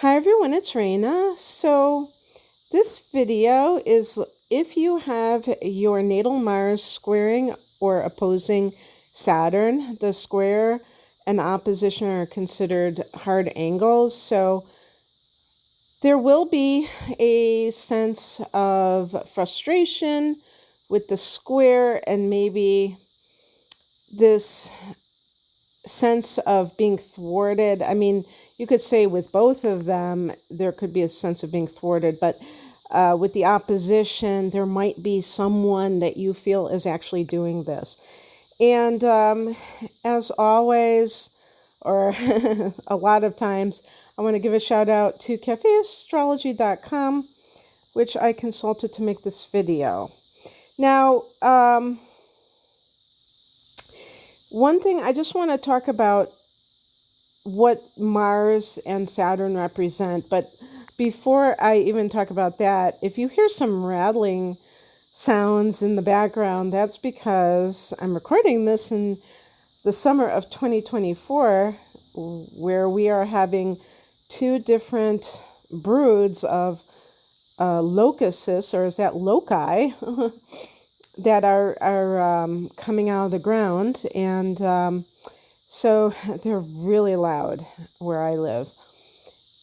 Hi everyone, it's Raina. So this video is if you have your natal Mars squaring or opposing Saturn. The square and opposition are considered hard angles. So there will be a sense of frustration with the square and maybe this sense of being thwarted. I mean, you could say with both of them, there could be a sense of being thwarted, but with the opposition, there might be someone that you feel is actually doing this. And as always, or a lot of times, I want to give a shout out to cafeastrology.com, which I consulted to make this video. Now, one thing I just want to talk about what Mars and Saturn represent, but before I even talk about that, if you hear some rattling sounds in the background, that's because I'm recording this in the summer of 2024, where we are having two different broods of locusts, or is that loci, that are coming out of the ground, and so they're really loud where I live.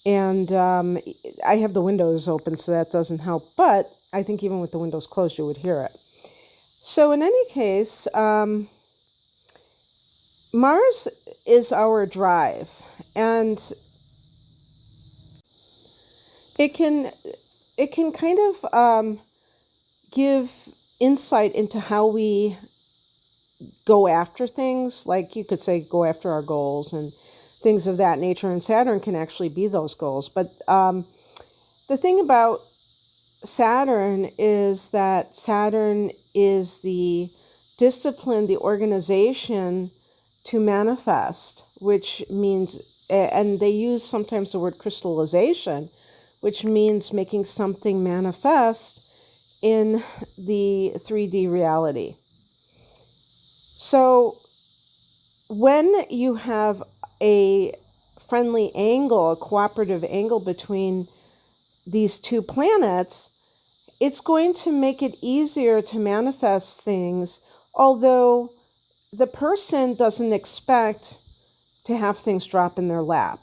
And I have the windows open, so that doesn't help. But I think even with the windows closed, you would hear it. So in any case, Mars is our drive. And it can kind of give insight into how we go after things, like you could say go after our goals and things of that nature, and Saturn can actually be those goals. But the thing about Saturn is that Saturn is the discipline, the organization to manifest, which means, and they use sometimes the word crystallization, which means making something manifest in the 3D reality. So when you have a friendly angle, a cooperative angle between these two planets, it's going to make it easier to manifest things, although the person doesn't expect to have things drop in their lap.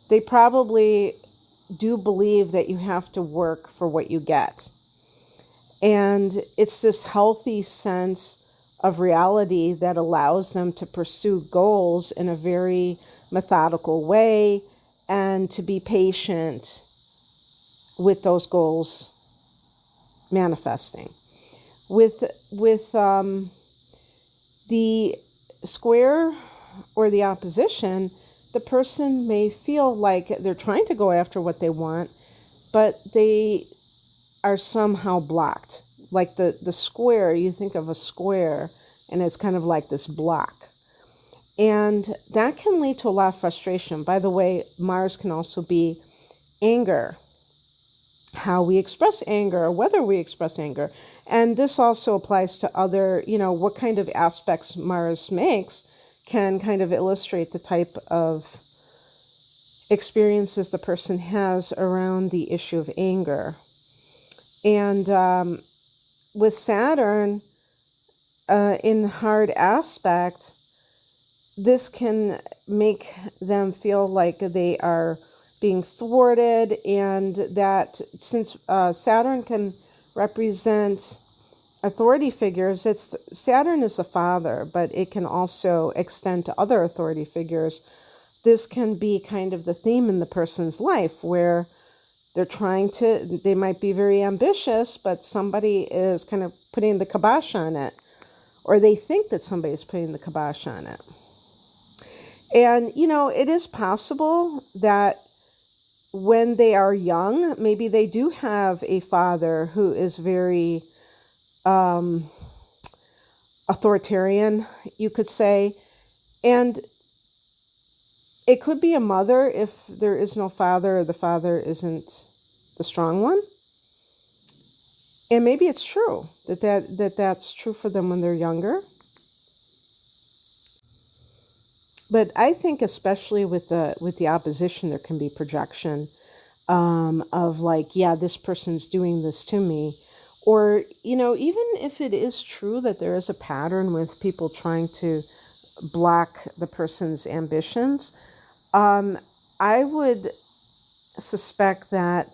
They probably do believe that you have to work for what you get. And it's this healthy sense of reality that allows them to pursue goals in a very methodical way and to be patient with those goals manifesting. With the square or the opposition, the person may feel like they're trying to go after what they want, but they are somehow blocked. Like the square, you think of a square, and it's kind of like this block. And that can lead to a lot of frustration. By the way, Mars can also be anger, how we express anger, or whether we express anger. And this also applies to other, what kind of aspects Mars makes can kind of illustrate the type of experiences the person has around the issue of anger. And with Saturn in hard aspect, this can make them feel like they are being thwarted, and that since Saturn can represent authority figures, Saturn is the father, but it can also extend to other authority figures. This can be kind of the theme in the person's life, where they might be very ambitious, but somebody is kind of putting the kibosh on it, or they think that somebody is putting the kibosh on it. And, it is possible that when they are young, maybe they do have a father who is very authoritarian, you could say, and it could be a mother if there is no father, or the father isn't the strong one. And maybe it's true that's true for them when they're younger. But I think especially with the opposition, there can be projection of like, yeah, this person's doing this to me. Or, even if it is true that there is a pattern with people trying to block the person's ambitions, I would suspect that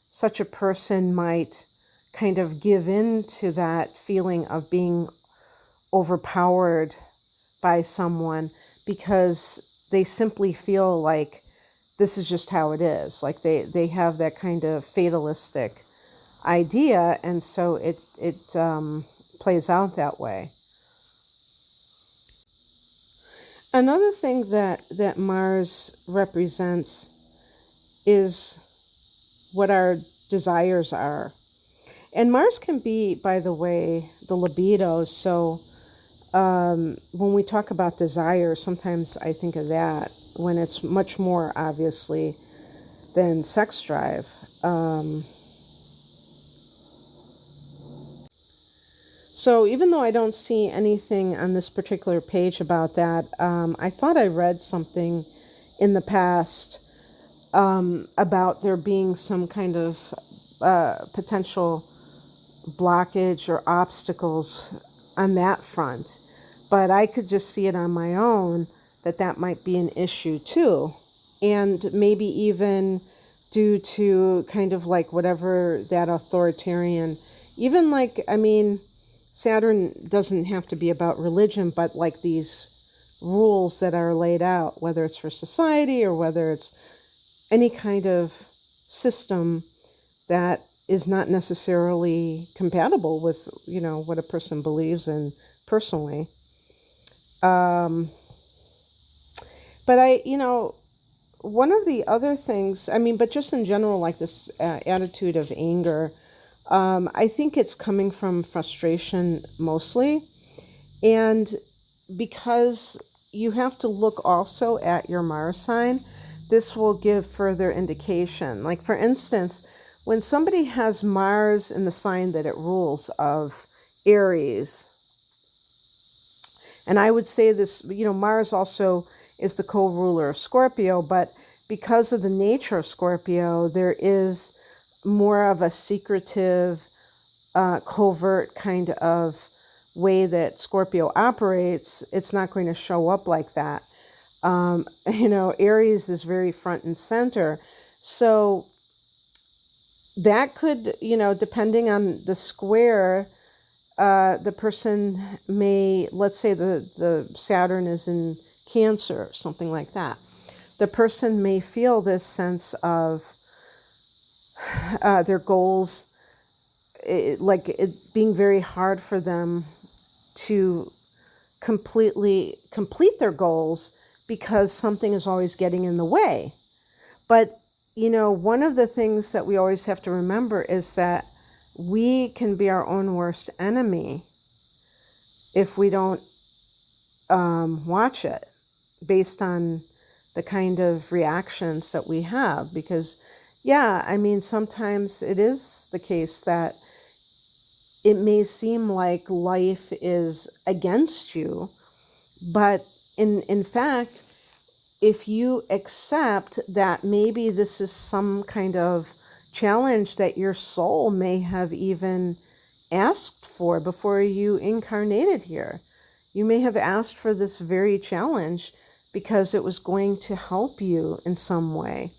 such a person might kind of give in to that feeling of being overpowered by someone because they simply feel like this is just how it is. Like they have that kind of fatalistic idea, and so it plays out that way. Another thing that Mars represents is what our desires are. And Mars can be, by the way, the libido. So when we talk about desire, sometimes I think of that when it's much more obviously than sex drive. So even though I don't see anything on this particular page about that, I thought I read something in the past about there being some kind of potential blockage or obstacles on that front. But I could just see it on my own that might be an issue too. And maybe even due to kind of like whatever that authoritarian, even like, Saturn doesn't have to be about religion, but like these rules that are laid out, whether it's for society or whether it's any kind of system that is not necessarily compatible with, what a person believes in personally. But one of the other things, but just in general, like this attitude of anger, I think it's coming from frustration mostly. And because you have to look also at your Mars sign, this will give further indication. Like, for instance, when somebody has Mars in the sign that it rules of Aries, and I would say this, Mars also is the co-ruler of Scorpio, but because of the nature of Scorpio, there is more of a secretive, covert kind of way that Scorpio operates. It's not going to show up like that. Aries is very front and center. So that could, depending on the square, the person may, let's say the Saturn is in Cancer or something like that. The person may feel this sense of their goals, it being very hard for them to completely complete their goals because something is always getting in the way. But, one of the things that we always have to remember is that we can be our own worst enemy if we don't watch it based on the kind of reactions that we have. Because, sometimes it is the case that it may seem like life is against you, but in fact, if you accept that maybe this is some kind of challenge that your soul may have even asked for before you incarnated here. You may have asked for this very challenge because it was going to help you in some way.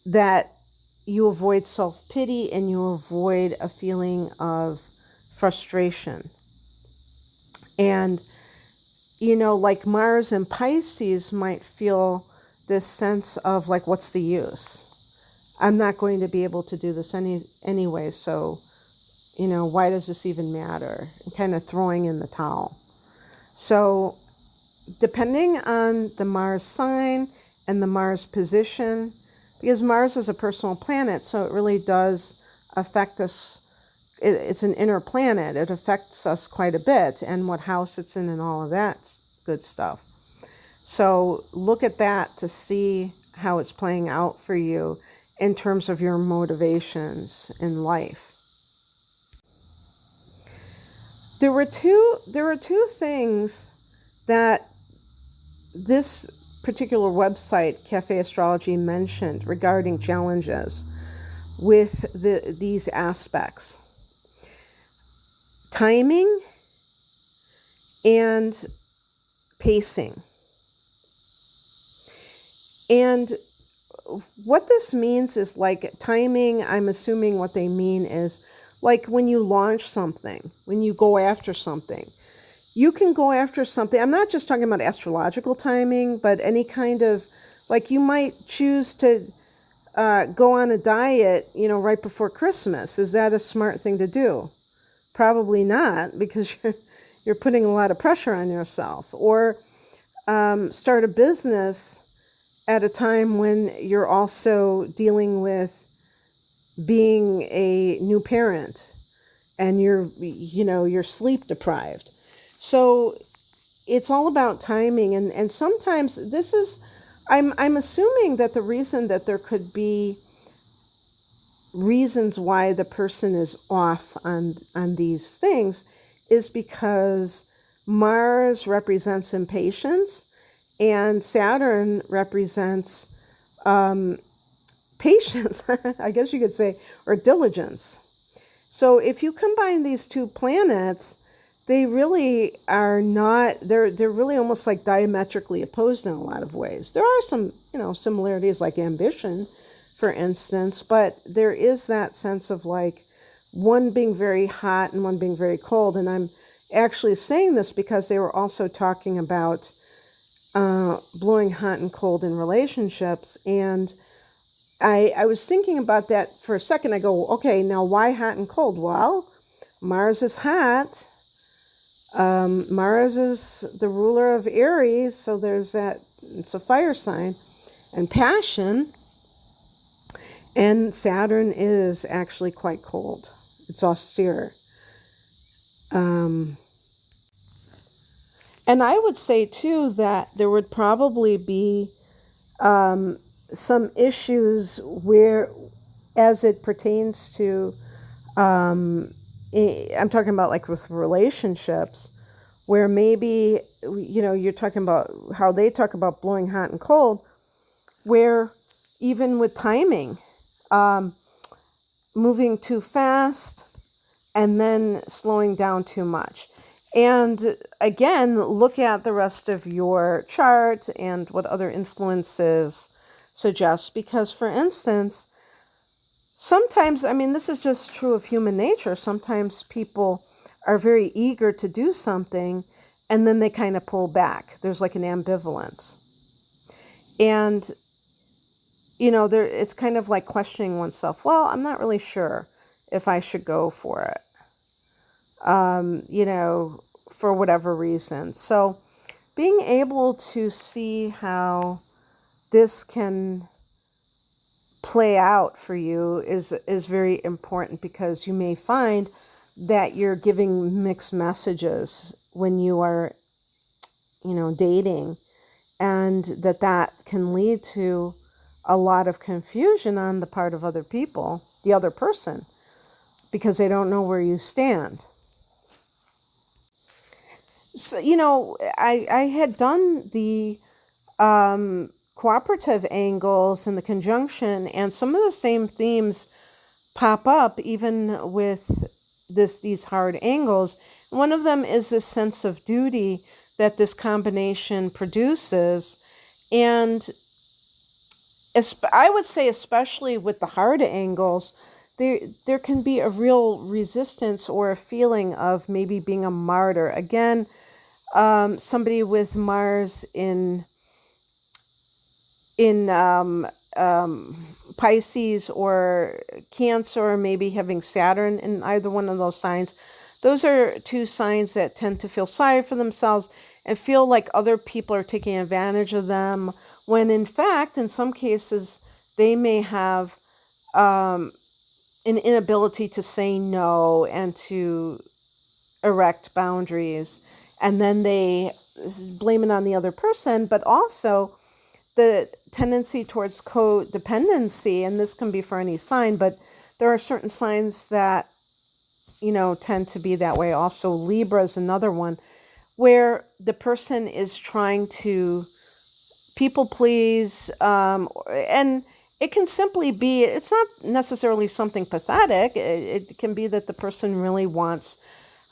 That you avoid self-pity and you avoid a feeling of frustration. And, like Mars and Pisces might feel this sense of like, what's the use? I'm not going to be able to do this anyway, so, why does this even matter? And kind of throwing in the towel. So, depending on the Mars sign and the Mars position, because Mars is a personal planet, so it really does affect us. It's an inner planet. It affects us quite a bit, and what house it's in and all of that good stuff. So look at that to see how it's playing out for you in terms of your motivations in life. There were two things that this particular website, Cafe Astrology, mentioned regarding challenges with these aspects. Timing and pacing. And what this means is like timing, I'm assuming what they mean is like when you launch something, when you go after something. You can go after something. I'm not just talking about astrological timing, but any kind of, like you might choose to go on a diet, right before Christmas. Is that a smart thing to do? Probably not, because you're putting a lot of pressure on yourself. Or start a business at a time when you're also dealing with being a new parent and you're sleep deprived. So it's all about timing. And sometimes this is, I'm assuming that the reason that there could be reasons why the person is off on these things is because Mars represents impatience and Saturn represents patience, I guess you could say, or diligence. So if you combine these two planets, they really are not, they're really almost like diametrically opposed in a lot of ways. There are some, similarities like ambition, for instance, but there is that sense of like one being very hot and one being very cold. And I'm actually saying this because they were also talking about blowing hot and cold in relationships. And I was thinking about that for a second. I go, okay, now why hot and cold? Well, Mars is hot. Mars is the ruler of Aries, so there's that, it's a fire sign, and passion. And Saturn is actually quite cold. It's austere. And I would say, too, that there would probably be some issues where, as it pertains to, I'm talking about like with relationships, where maybe, you're talking about how they talk about blowing hot and cold, where even with timing, moving too fast and then slowing down too much. And again, look at the rest of your chart and what other influences suggest, because for instance, sometimes, this is just true of human nature. Sometimes people are very eager to do something and then they kind of pull back. There's like an ambivalence. And, it's kind of like questioning oneself. Well, I'm not really sure if I should go for it, for whatever reason. So being able to see how this can play out for you is very important, because you may find that you're giving mixed messages when you are, dating, and that can lead to a lot of confusion on the part of other people, the other person, because they don't know where you stand. So, I had done the cooperative angles and the conjunction, and some of the same themes pop up even with these hard angles. One of them is this sense of duty that this combination produces, and I would say especially with the hard angles, there can be a real resistance or a feeling of maybe being a martyr. Again, somebody with Mars in Pisces or Cancer, or maybe having Saturn in either one of those signs. Those are two signs that tend to feel sorry for themselves and feel like other people are taking advantage of them, when in fact, in some cases, they may have an inability to say no and to erect boundaries. And then they blame it on the other person, but also the tendency towards codependency, and this can be for any sign, but there are certain signs that, tend to be that way. Also, Libra is another one, where the person is trying to people please, and it can simply be, it's not necessarily something pathetic. It can be that the person really wants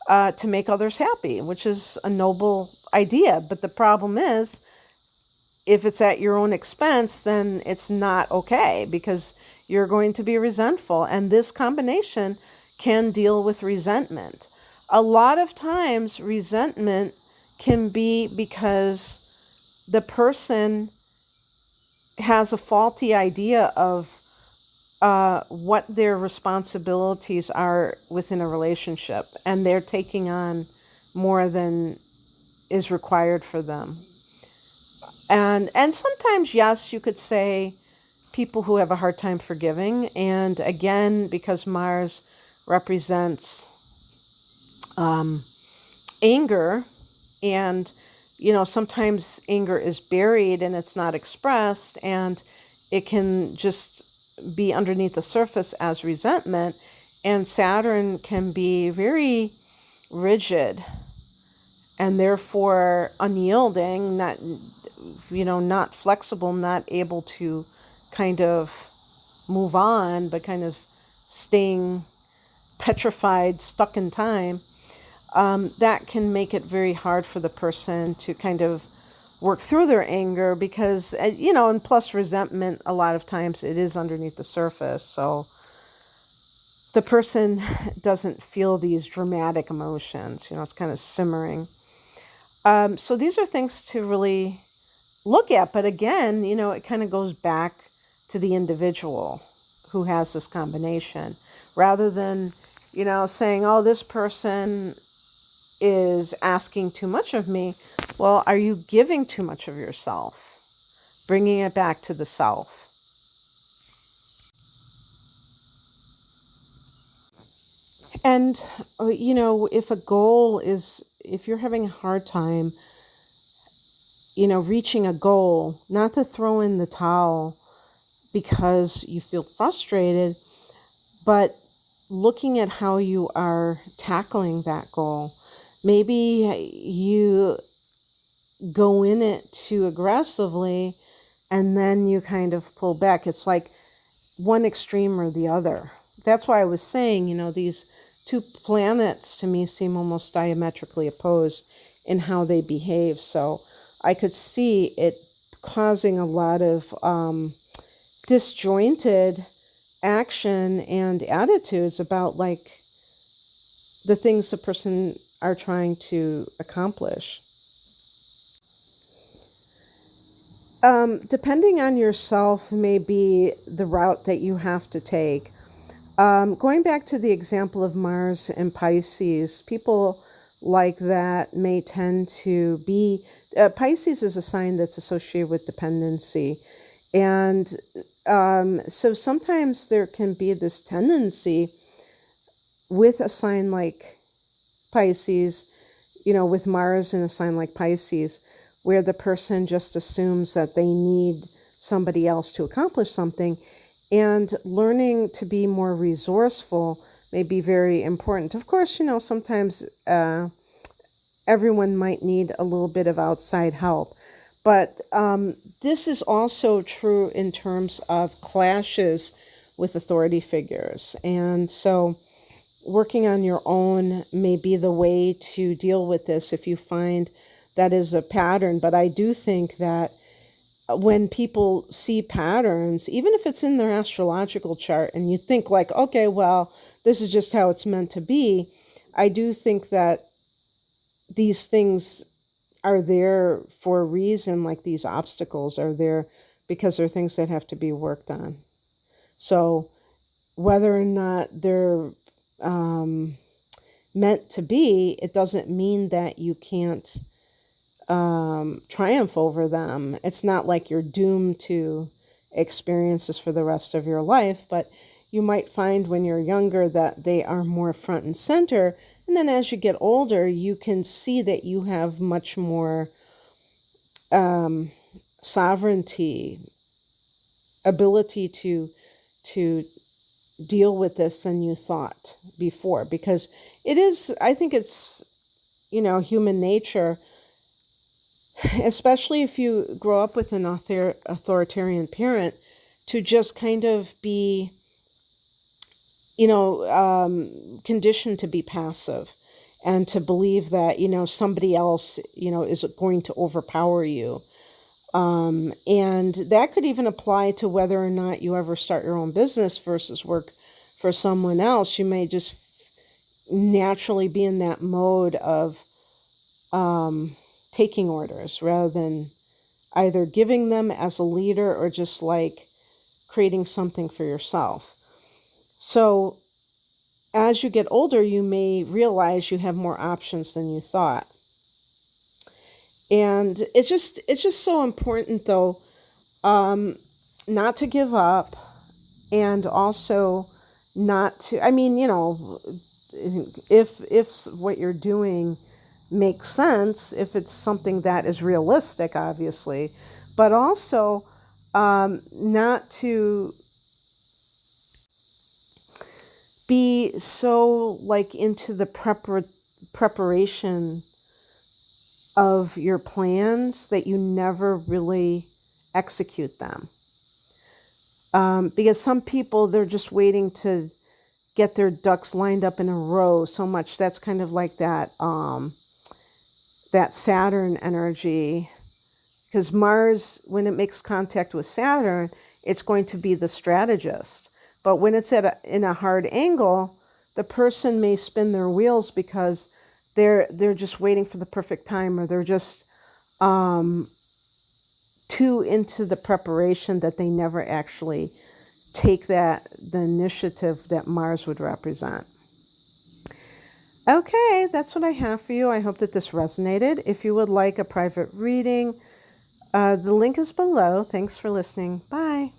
to make others happy, which is a noble idea. But the problem is, if it's at your own expense, then it's not okay, because you're going to be resentful. And this combination can deal with resentment. A lot of times, resentment can be because the person has a faulty idea of what their responsibilities are within a relationship, and they're taking on more than is required for them. And sometimes, yes, you could say people who have a hard time forgiving. And again, because Mars represents anger, and sometimes anger is buried and it's not expressed, and it can just be underneath the surface as resentment. And Saturn can be very rigid and therefore unyielding, not flexible, not able to kind of move on, but kind of staying petrified, stuck in time. That can make it very hard for the person to kind of work through their anger, because, and plus resentment, a lot of times it is underneath the surface. So the person doesn't feel these dramatic emotions, it's kind of simmering. So these are things to really look at. But again, it kind of goes back to the individual who has this combination, rather than, saying, oh, this person is asking too much of me. Well, are you giving too much of yourself? Bringing it back to the self. And, if you're having a hard time, reaching a goal, not to throw in the towel because you feel frustrated, but looking at how you are tackling that goal. Maybe you go in it too aggressively and then you kind of pull back. It's like one extreme or the other. That's why I was saying, these two planets to me seem almost diametrically opposed in how they behave. So I could see it causing a lot of disjointed action and attitudes about like the things the person are trying to accomplish. Depending on yourself may be the route that you have to take. Going back to the example of Mars and Pisces, people like that may tend to be, Pisces is a sign that's associated with dependency. And so sometimes there can be this tendency with a sign like Pisces, with Mars in a sign like Pisces, where the person just assumes that they need somebody else to accomplish something. And learning to be more resourceful may be very important. Of course, sometimes everyone might need a little bit of outside help. But this is also true in terms of clashes with authority figures. And so working on your own may be the way to deal with this if you find that is a pattern. But I do think that when people see patterns, even if it's in their astrological chart and you think like, okay, well, this is just how it's meant to be, I do think that these things are there for a reason. Like these obstacles are there because they're things that have to be worked on. So whether or not they're meant to be, it doesn't mean that you can't triumph over them. It's not like you're doomed to experience this for the rest of your life, but you might find when you're younger that they are more front and center. And then as you get older, you can see that you have much more sovereignty, ability to deal with this than you thought before. Because it is, I think it's, human nature especially if you grow up with an authoritarian parent, to just kind of be, conditioned to be passive and to believe that, somebody else, is going to overpower you. And that could even apply to whether or not you ever start your own business versus work for someone else. You may just naturally be in that mode of taking orders rather than either giving them as a leader or just like creating something for yourself. So as you get older, you may realize you have more options than you thought. And it's just so important, though, not to give up, and also not to, if what you're doing makes sense, if it's something that is realistic, obviously, but also not to be so like into the preparation of your plans that you never really execute them. Because some people, they're just waiting to get their ducks lined up in a row so much. That's kind of like that Saturn energy. Because Mars, when it makes contact with Saturn, it's going to be the strategist. But when it's in a hard angle, the person may spin their wheels because they're just waiting for the perfect time, or they're just too into the preparation that they never actually take the initiative that Mars would represent. Okay, that's what I have for you. I hope that this resonated. If you would like a private reading, the link is below. Thanks for listening. Bye.